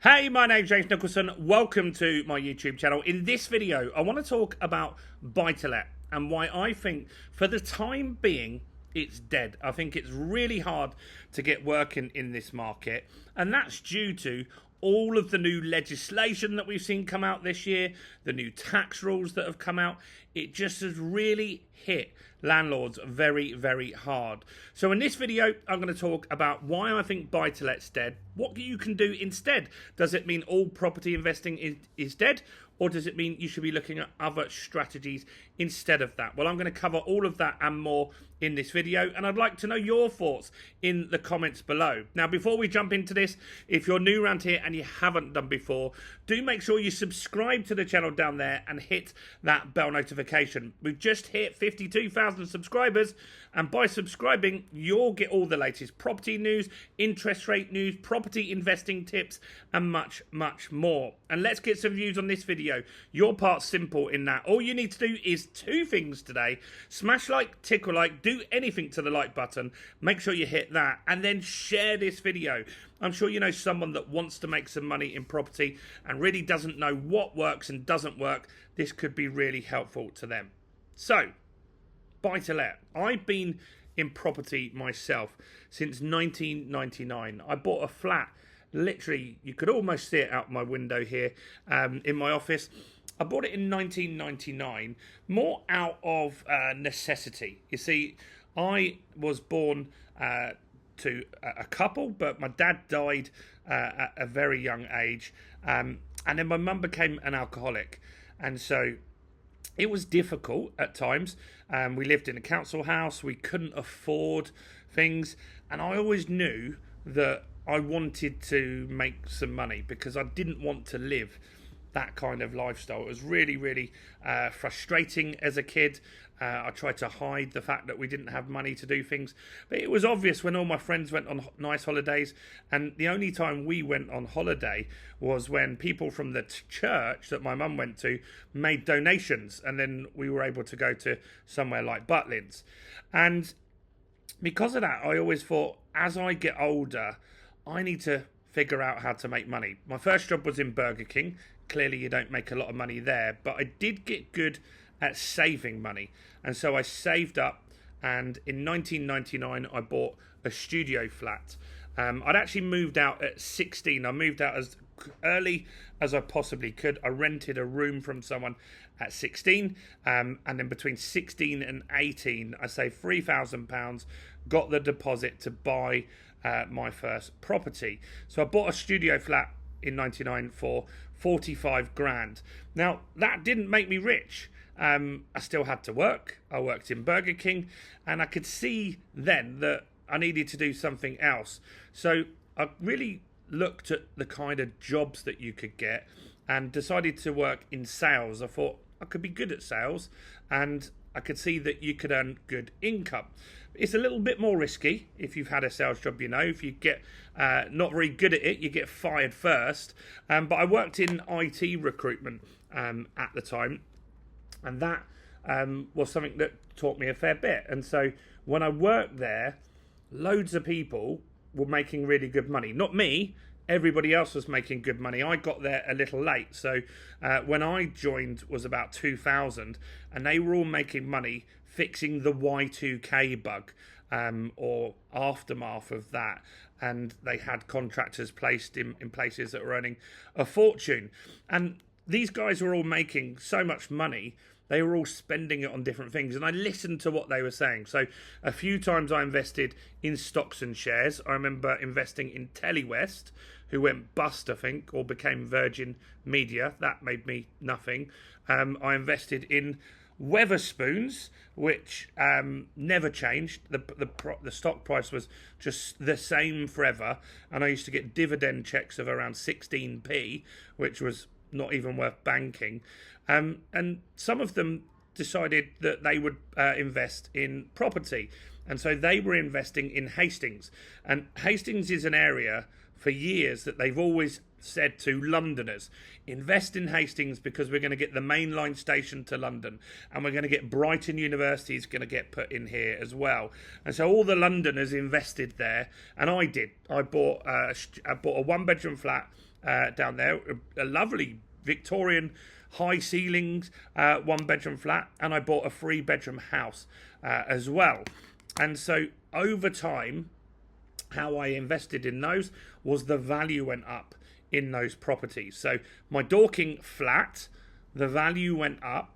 Hey, my name's James Nicholson. Welcome to my YouTube channel. In this video, I want to talk about buy-to-let and why I think for the time being, it's dead. I think it's really hard to get working in this market, and that's due to all of the new legislation that we've seen come out this year, the new tax rules that have come out. It just has really hit landlords very, very hard. So in this video, I'm going to talk about why I think buy-to-let's dead, what you can do instead. Does it mean all property investing is dead? Or does it mean you should be looking at other strategies instead of that? Well, I'm going to cover all of that and more in this video, and I'd like to know your thoughts in the comments below. Now, before we jump into this, if you're new around here and you haven't done before, do make sure you subscribe to the channel down there and hit that bell notification. We've just hit 52,000 subscribers, and by subscribing, you'll get all the latest property news, interest rate news, property investing tips, and much, much more. And let's get some views on this video. Your part's simple in that all you need to do is two things today. Smash like, tickle like, do anything to the like button. Make sure you hit that and then share this video. I'm sure you know someone that wants to make some money in property and really doesn't know what works and doesn't work. This could be really helpful to them. So, buy-to-let. I've been in property myself since 1999. I bought a flat. Literally, you could almost see it out my window here in my office. I bought it in 1999, more out of necessity. You see, I was born to a couple, but my dad died at a very young age. And then my mum became an alcoholic. And so it was difficult at times. We lived in a council house. We couldn't afford things. And I always knew that I wanted to make some money because I didn't want to live that kind of lifestyle. It was really, really frustrating as a kid. I tried to hide the fact that we didn't have money to do things, but it was obvious when all my friends went on nice holidays, and the only time we went on holiday was when people from the church that my mum went to made donations, and then we were able to go to somewhere like Butlins. And because of that, I always thought, as I get older, I need to figure out how to make money. My first job was in Burger King. Clearly you don't make a lot of money there, but I did get good at saving money. And so I saved up, and in 1999 I bought a studio flat. I'd actually moved out at 16. I moved out as early as I possibly could. I rented a room from someone at 16, and then between 16 and 18 I saved £3,000, got the deposit to buy my first property. So I bought a studio flat in 99 for 45 grand. Now, that didn't make me rich. I still had to work. I worked in Burger King, and I could see then that I needed to do something else. So I really looked at the kind of jobs that you could get and decided to work in sales. I thought I could be good at sales, and I could see that you could earn good income. It's a little bit more risky if you've had a sales job, you know. If you get not very good at it, you get fired first. But I worked in IT recruitment at the time, and that was something that taught me a fair bit. And so when I worked there, loads of people were making really good money. Not me. Everybody else was making good money. I got there a little late. So when I joined was about 2000, and they were all making money fixing the Y2K bug or aftermath of that. And they had contractors placed in places that were earning a fortune. And these guys were all making so much money, they were all spending it on different things. And I listened to what they were saying. So a few times I invested in stocks and shares. I remember investing in Telewest, who went bust, I think, or became Virgin Media. That made me nothing. I invested in Weatherspoons, which never changed. The stock price was just the same forever. And I used to get dividend checks of around 16p, which was not even worth banking. And some of them decided that they would invest in property. And so they were investing in Hastings. And Hastings is an area for years that they've always said to Londoners, invest in Hastings because we're going to get the main line station to London, and we're going to get Brighton University is going to get put in here as well. And so all the Londoners invested there, and I did. I bought a one-bedroom flat down there, a lovely Victorian high ceilings 1-bedroom flat, and I bought a 3-bedroom house as well. And so over time, how I invested in those was the value went up in those properties. So my Dorking flat, the value went up,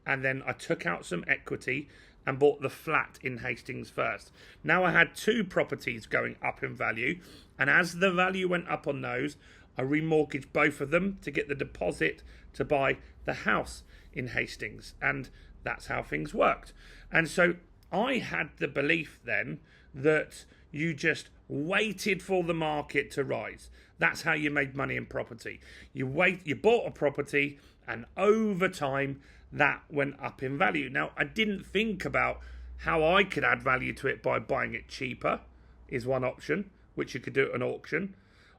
and then I took out some equity and bought the flat in Hastings first. Now I had 2 properties going up in value, and as the value went up on those, I remortgaged both of them to get the deposit to buy the house in Hastings, and that's how things worked. And so I had the belief then that you just waited for the market to rise. That's how you made money in property. You bought a property, and over time that went up in value. Now, I didn't think about how I could add value to it by buying it cheaper, is one option, which you could do at an auction,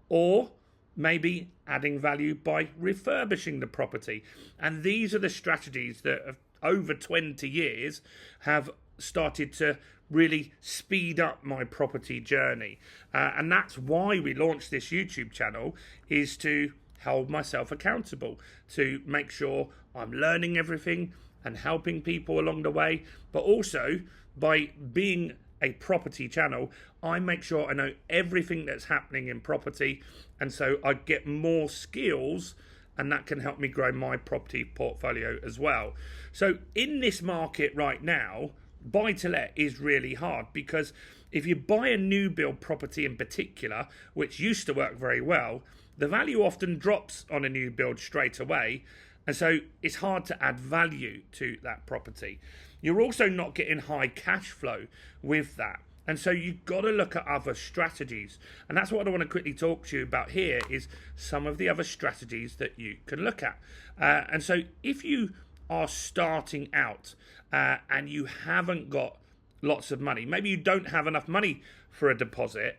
or maybe adding value by refurbishing the property. And these are the strategies that have, over 20 years, have started to really speed up my property journey. And that's why we launched this YouTube channel, is to hold myself accountable, to make sure I'm learning everything and helping people along the way. But also, by being a property channel, I make sure I know everything that's happening in property, and so I get more skills, and that can help me grow my property portfolio as well. So in this market right now, buy to let is really hard, because if you buy a new build property in particular, which used to work very well, the value often drops on a new build straight away, and so it's hard to add value to that property. You're also not getting high cash flow with that, and so you've got to look at other strategies. And that's what I want to quickly talk to you about here, is some of the other strategies that you can look at. And so if you are starting out and you haven't got lots of money, maybe you don't have enough money for a deposit,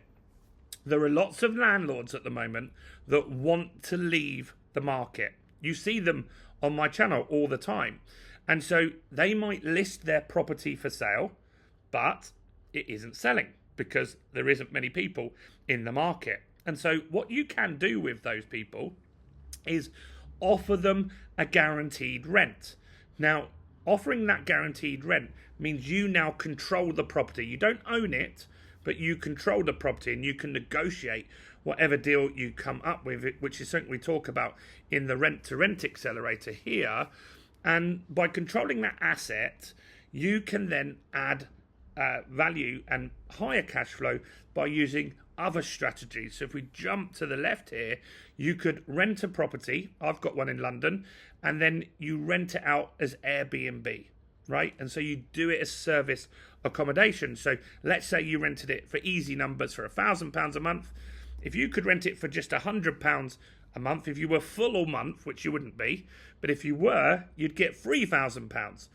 there are lots of landlords at the moment that want to leave the market. You see them on my channel all the time. And so they might list their property for sale, but it isn't selling because there isn't many people in the market. And so what you can do with those people is offer them a guaranteed rent. Now, offering that guaranteed rent means you now control the property. You don't own it, but you control the property, and you can negotiate whatever deal you come up with, which is something we talk about in the rent-to-rent accelerator here. And by controlling that asset, you can then add value and higher cash flow by using other strategies. So if we jump to the left here, you could rent a property. I've got one in London, and then you rent it out as Airbnb, right? And so you do it as service accommodation. So let's say you rented it, for easy numbers, for £1,000 a month. If you could rent it for just £100 a month, if you were full all month, which you wouldn't be, but if you were, you'd get £3,000.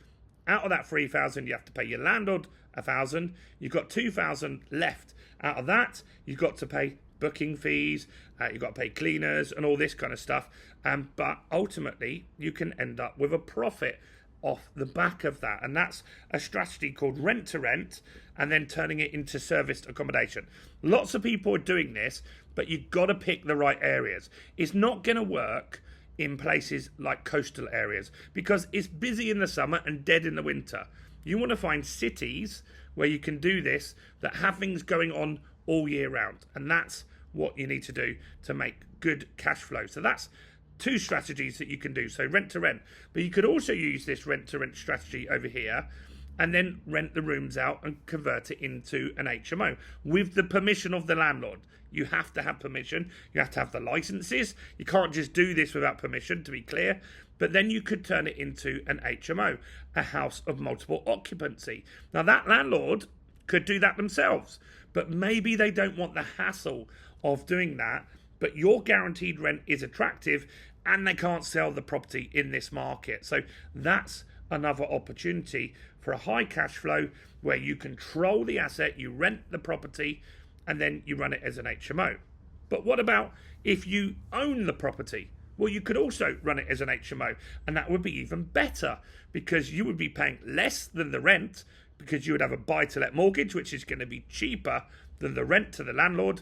Out of that 3,000, you have to pay your landlord 1,000. You've got 2,000 left. Out of that, you've got to pay booking fees, you've got to pay cleaners and all this kind of stuff. But ultimately, you can end up with a profit off the back of that. And that's a strategy called rent to rent, and then turning it into serviced accommodation. Lots of people are doing this, but you've got to pick the right areas. It's not going to work in places like coastal areas because it's busy in the summer and dead in the winter. You want to find cities where you can do this, that have things going on all year round. And that's what you need to do to make good cash flow. So that's 2 strategies that you can do. So rent to rent, but you could also use this rent to rent strategy over here and then rent the rooms out and convert it into an HMO with the permission of the landlord. You have to have permission. You have to have the licenses. You can't just do this without permission, to be clear. But then you could turn it into an HMO, a house of multiple occupancy. Now, that landlord could do that themselves, but maybe they don't want the hassle of doing that. But your guaranteed rent is attractive, and they can't sell the property in this market. So that's another opportunity for a high cash flow where you control the asset, you rent the property, and then you run it as an HMO. But what about if you own the property? Well, you could also run it as an HMO, and that would be even better because you would be paying less than the rent, because you would have a buy-to-let mortgage, which is going to be cheaper than the rent to the landlord.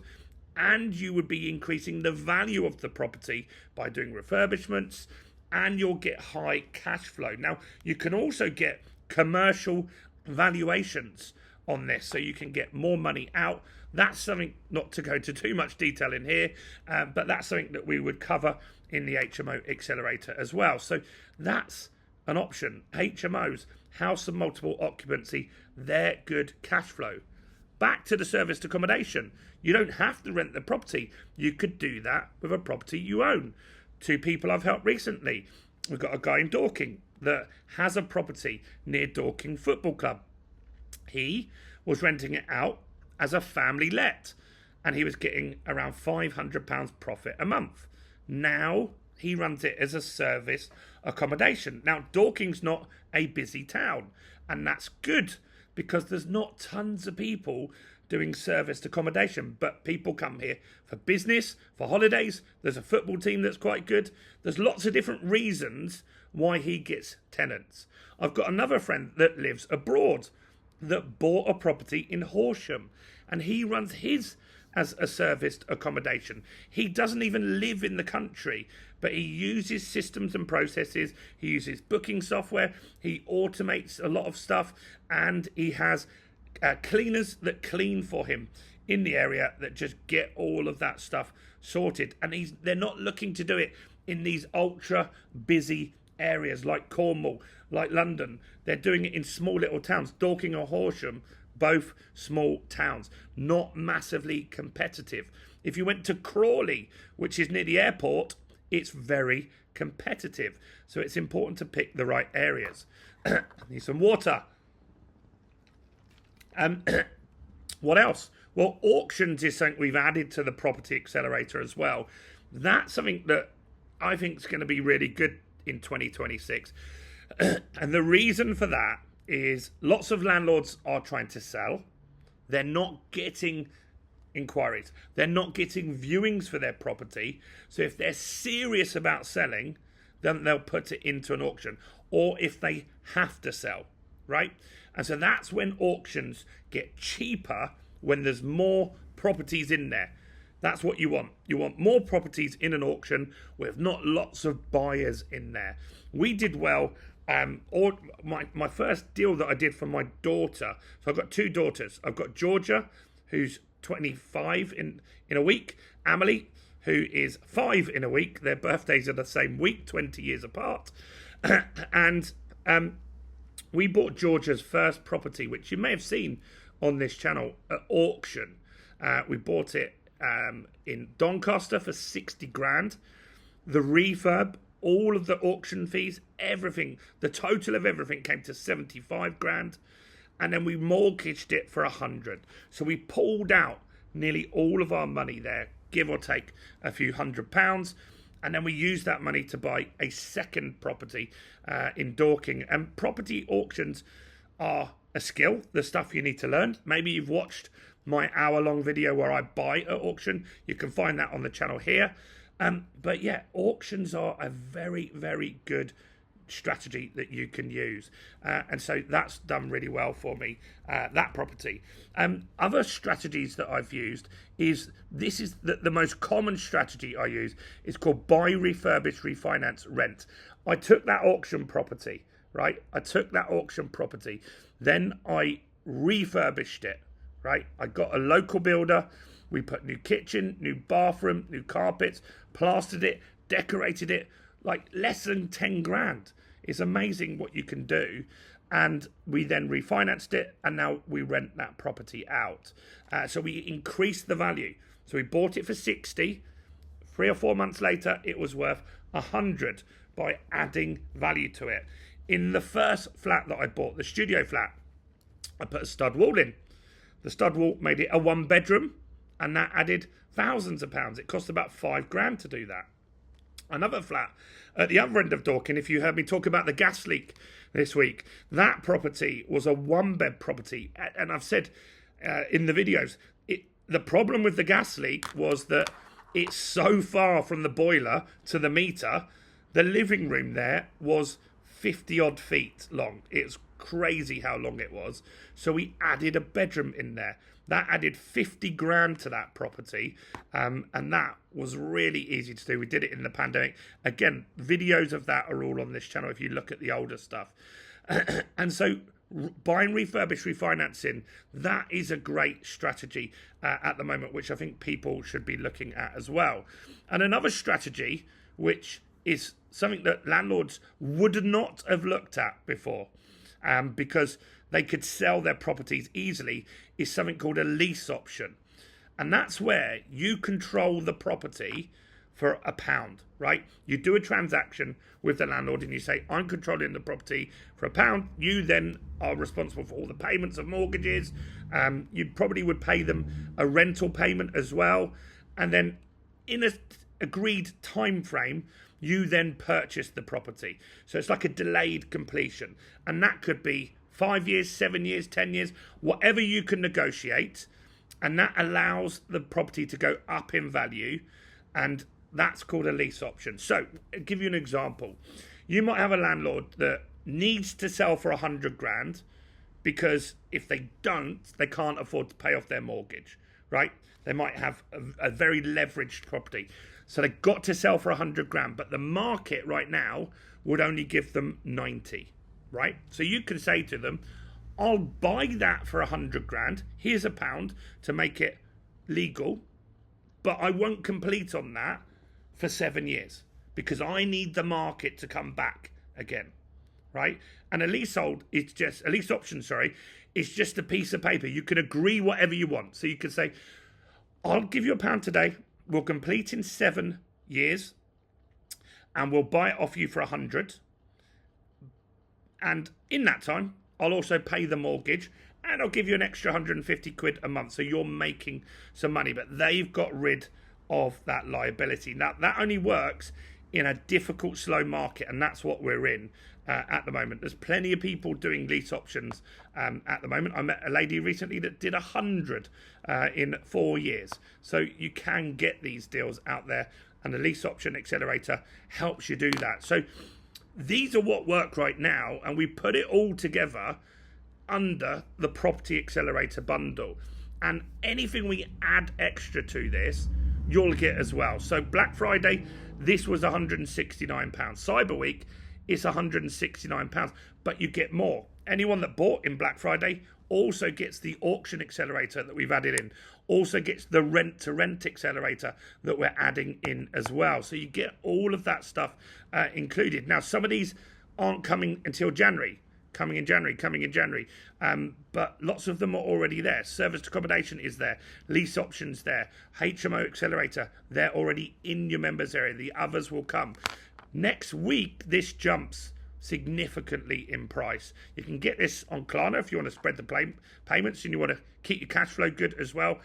and you would be increasing the value of the property by doing refurbishments, and you'll get high cash flow. Now, you can also get commercial valuations on this, so you can get more money out. That's something, not to go into too much detail in here, but that's something that we would cover in the HMO Accelerator as well. So that's an option. HMOs, house and multiple occupancy, they're good cash flow. Back to the serviced accommodation. You don't have to rent the property. You could do that with a property you own. 2 people I've helped recently. We've got a guy in Dorking that has a property near Dorking Football Club. He was renting it out as a family let, and he was getting around £500 profit a month. Now he runs it as a service accommodation. Now, Dorking's not a busy town, and that's good because there's not tons of people doing serviced accommodation, but people come here for business, for holidays. There's a football team that's quite good. There's lots of different reasons why he gets tenants. I've got another friend that lives abroad that bought a property in Horsham, and he runs his as a serviced accommodation. He doesn't even live in the country, but he uses systems and processes. He uses booking software. He automates a lot of stuff, and he has cleaners that clean for him in the area that just get all of that stuff sorted. And they're not looking to do it in these ultra busy areas like Cornwall, like London. They're doing it in small little towns. Dorking or Horsham, both small towns, not massively competitive. If you went to Crawley, which is near the airport, it's very competitive. So it's important to pick the right areas. Need some water. What else? Well, auctions is something we've added to the Property Accelerator as well. That's something that I think is going to be really good in 2026. And the reason for that is lots of landlords are trying to sell. They're not getting inquiries. They're not getting viewings for their property. So if they're serious about selling, then they'll put it into an auction. Or if they have to sell, right? And so that's when auctions get cheaper, when there's more properties in there. That's what you want. You want more properties in an auction with not lots of buyers in there. We did well. Or my first deal that I did for my daughter. So I've got 2 daughters. I've got Georgia, who's 25 in a week. Amelie, who is 5 in a week. Their birthdays are the same week, 20 years apart. And we bought Georgia's first property, which you may have seen on this channel, at auction. We bought it in Doncaster for 60 grand. The refurb, all of the auction fees, everything, the total of everything came to 75 grand. And then we mortgaged it for 100. So we pulled out nearly all of our money there, give or take a few £100. And then we used that money to buy a second property in Dorking. And property auctions are a skill, the stuff you need to learn. Maybe you've watched my hour-long video where I buy at auction. You can find that on the channel here. But yeah, auctions are a very, very good strategy that you can use. And so that's done really well for me, that property. Other strategies that I've used is, this is the most common strategy I use, is called buy, refurbish, refinance, rent. I took that auction property, right? Then I refurbished it, right? I got a local builder. We put new kitchen, new bathroom, new carpets, plastered it, decorated it, like less than 10 grand. It's amazing what you can do. And we then refinanced it, and now we rent that property out. So we increased the value. So we bought it for 60. 3 or 4 months later, it was worth 100 by adding value to it. In the first flat that I bought, the studio flat, I put a stud wall in. The stud wall made it a 1-bedroom, and that added thousands of pounds. It cost about 5 grand to do that. Another flat at the other end of Dorking, if you heard me talk about the gas leak this week, that property was a 1-bed property. And I've said in the videos, the problem with the gas leak was that it's so far from the boiler to the meter. The living room there was 50 odd feet long. It's crazy how long it was. So we added a bedroom in there. That added 50 grand to that property, and that was really easy to do. We did it in the pandemic. Again, videos of that are all on this channel if you look at the older stuff. And so buying refurbish refinancing, that is a great strategy at the moment, which I think people should be looking at as well. And another strategy, which is something that landlords would not have looked at before, because they could sell their properties easily, is something called a lease option. And that's where you control the property for £1, right? You do a transaction with the landlord and you say, I'm controlling the property for £1. You then are responsible for all the payments of mortgages. You probably would pay them a rental payment as well. And then in an agreed time frame, you then purchase the property. So it's like a delayed completion. And that could be 5 years, 7 years, 10 years, whatever you can negotiate. And that allows the property to go up in value. And that's called a lease option. So I'll give you an example. You might have a landlord that needs to sell for 100 grand because if they don't, they can't afford to pay off their mortgage, right? They might have a very leveraged property. So they've got to sell for 100 grand, but the market right now would only give them 90, right? So you can say to them, I'll buy that for 100 grand. Here's £1 to make it legal, but I won't complete on that for 7 years because I need the market to come back again, right? And a leasehold is just a lease option, is just a piece of paper. You can agree whatever you want. So you can say, I'll give you £1 today. We'll complete in 7 years and we'll buy it off you for 100. And in that time, I'll also pay the mortgage and I'll give you an extra 150 quid a month. So you're making some money, but they've got rid of that liability. Now, that only works in a difficult, slow market, and that's what we're in at the moment. There's plenty of people doing lease options at the moment. I met a lady recently that did 100 in 4 years. So you can get these deals out there, and the Lease Option Accelerator helps you do that. So these are what work right now, and we put it all together under the Property Accelerator bundle. And anything we add extra to this, you'll get as well. So Black Friday, this was £169. Cyber Week, it's £169, but you get more. Anyone that bought in Black Friday also gets the Auction Accelerator that we've added in, also gets the Rent to Rent Accelerator that we're adding in as well. So you get all of that stuff included. Now, some of these aren't coming until January. Coming in January. But lots of them are already there. Serviced accommodation is there. Lease options there. HMO Accelerator, they're already in your members area. The others will come. Next week, this jumps significantly in price. You can get this on Klarna if you want to spread the payments and you want to keep your cash flow good as well.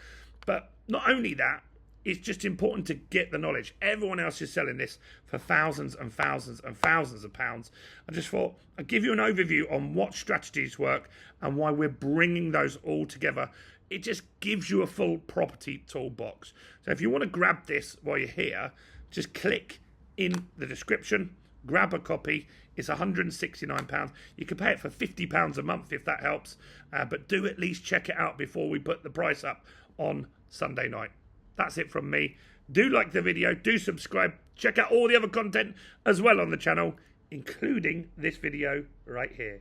But not only that, it's just important to get the knowledge. Everyone else is selling this for thousands and thousands and thousands of pounds. I just thought I'd give you an overview on what strategies work and why we're bringing those all together. It just gives you a full property toolbox. So if you want to grab this while you're here, just click in the description, grab a copy. It's £169. You can pay it for £50 a month if that helps. But do at least check it out before we put the price up on Sunday night. That's it from me. Do like the video, do subscribe, check out all the other content as well on the channel, including this video right here.